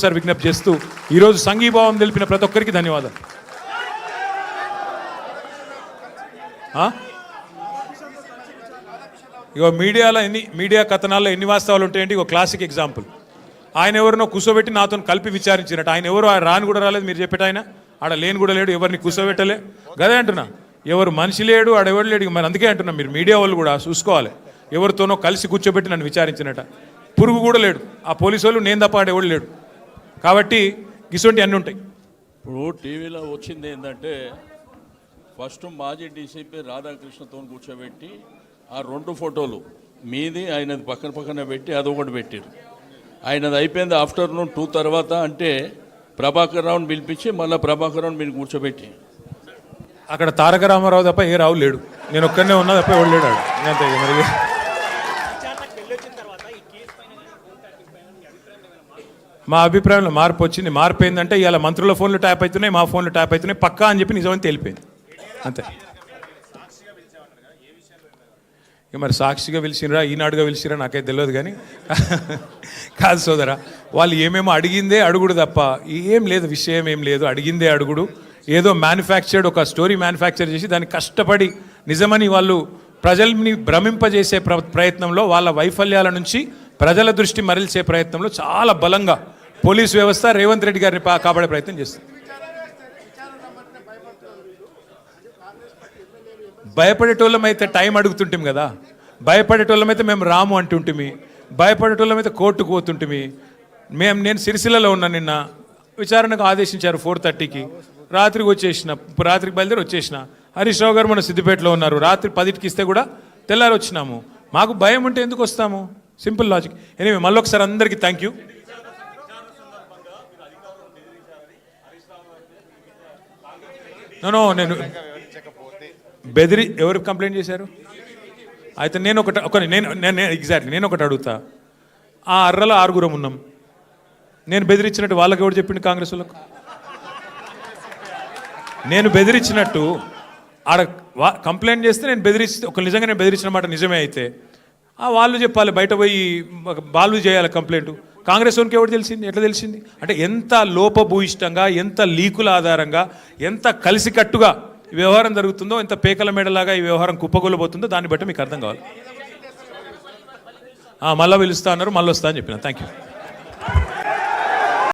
Sir విజ్ఞప్తి చేస్తూ ఈరోజు సంఘీభావం తెలిపిన ప్రతి ఒక్కరికి ధన్యవాదాలు. ఇగో మీడియా కథనాల్లో ఎన్ని వాస్తవాలు ఉంటాయంటే ఇగో క్లాసిక్ ఎగ్జాంపుల్. ఆయన ఎవరినో కూర్చోబెట్టి నాతో కలిపి విచారించినట్టు. ఆయన ఎవరు రాని కూడా రాలేదు, మీరు చెప్పేట ఆయన ఆడ లేని కూడా లేడు, ఎవరిని కూర్చోబెట్టలే. గదే అంటున్నా, ఎవరు మనిషి లేడు ఆడెవరు లేడు. మరి అందుకే అంటున్నా, మీరు మీడియా వాళ్ళు కూడా చూసుకోవాలి. ఎవరితోనో కలిసి కూర్చోబెట్టి నన్ను విచారించినట్ట. పురుగు కూడా లేడు ఆ పోలీసు వాళ్ళు, నేను తప్ప ఆడెవడు లేడు. కాబట్టి ఇటువంటి అన్నీ ఉంటాయి. ఇప్పుడు టీవీలో వచ్చింది ఏంటంటే, ఫస్ట్ మాజీ డీసీపీ రాధాకృష్ణతో కూర్చోబెట్టి ఆ 2 ఫోటోలు మీది ఆయనది పక్కన పక్కన పెట్టి అదొకటి పెట్టారు. ఆయనది అయిపోయింది ఆఫ్టర్నూన్ 2 తర్వాత. అంటే ప్రభాకర్ రావుని పిలిపించి మళ్ళీ ప్రభాకర్ రావుని మీరు కూర్చోబెట్టి అక్కడ తారక రామారావు తప్ప ఏ రావు లేడు, నేను ఒక్కనే ఉన్నా తప్ప ఎవడు లేడు. మరి మా అభిప్రాయంలో మార్పు వచ్చింది. మార్పు ఏంటంటే ఇవాళ మంత్రుల ఫోన్లు ట్యాప్ అవుతున్నాయి, మా ఫోన్లు ట్యాప్ అవుతున్నాయి, పక్కా అని చెప్పి నిజమని తెలిపింది అంతే. ఇక మరి సాక్షిగా పిలిచినరా ఈనాడుగా పిలిచిరా నాకైతే తెలియదు. కానీ కాదు సోదరా, వాళ్ళు ఏమేమో అడిగిందే అడుగుడు తప్ప ఏం లేదు, విషయం ఏం లేదు. అడిగిందే అడుగుడు, ఏదో మ్యానుఫ్యాక్చర్డ్ ఒక స్టోరీ మ్యానుఫ్యాక్చర్ చేసి దాన్ని కష్టపడి నిజమని వాళ్ళు ప్రజల్ని భ్రమింపజేసే ప్రయత్నంలో, వాళ్ళ వైఫల్యాల నుంచి ప్రజల దృష్టి మరల్చే ప్రయత్నంలో చాలా బలంగా పోలీసు వ్యవస్థ రేవంత్ రెడ్డి గారిని కాపాడే ప్రయత్నం చేస్తుంది. భయపడేటోళ్ళమైతే టైం అడుగుతుంటాం కదా, భయపడేటోళ్ళమైతే మేము రాము అంటుంటిమి, భయపడేటోళ్ళమైతే కోర్టుకు పోతుంటిమి. నేను సిరిసిల్లలో ఉన్నా, నిన్న విచారణకు ఆదేశించారు 4:30కి, రాత్రికి వచ్చేసిన, రాత్రికి బయలుదేరి వచ్చేసిన. హరీష్ రావు గారు మన సిద్దిపేటలో ఉన్నారు, రాత్రి 10కి ఇస్తే కూడా తెల్లారి వచ్చినాము. మాకు భయం ఉంటే ఎందుకు వస్తాము? Simple logic. ఎనివే మళ్ళీ ఒకసారి అందరికీ థ్యాంక్ యూ. నేను ఎవరు కంప్లైంట్ చేశారు? అయితే నేను ఎగ్జాక్ట్లీ నేను ఒకటి అడుగుతా. ఆ అర్రలో 6 ఉన్నాం, నేను బెదిరించినట్టు వాళ్ళకి ఎవరు చెప్పిండు? కాంగ్రెస్ వాళ్ళకు నేను బెదిరించినట్టు ఆడ కంప్లైంట్ చేస్తే నేను బెదిరిస్తే, ఒక నిజంగా నేను బెదిరించిన మాట నిజమే అయితే వాళ్ళు చెప్పాలి, బయట పోయి వాళ్ళు చేయాలి కంప్లైంట్. కాంగ్రెస్ వాళ్ళకి ఎవరు తెలిసింది? ఎట్లా తెలిసింది? అంటే ఎంత లోపభూయిష్టంగా, ఎంత లీకుల ఆధారంగా, ఎంత కలిసికట్టుగా ఈ వ్యవహారం జరుగుతుందో, ఎంత పేకల మేడలాగా ఈ వ్యవహారం కుప్పగొలబోతుందో దాన్ని బట్టి మీకు అర్థం కావాలి. మళ్ళీ పిలుస్తా అన్నారు, మళ్ళీ వస్తా అని చెప్పిన. Thank you.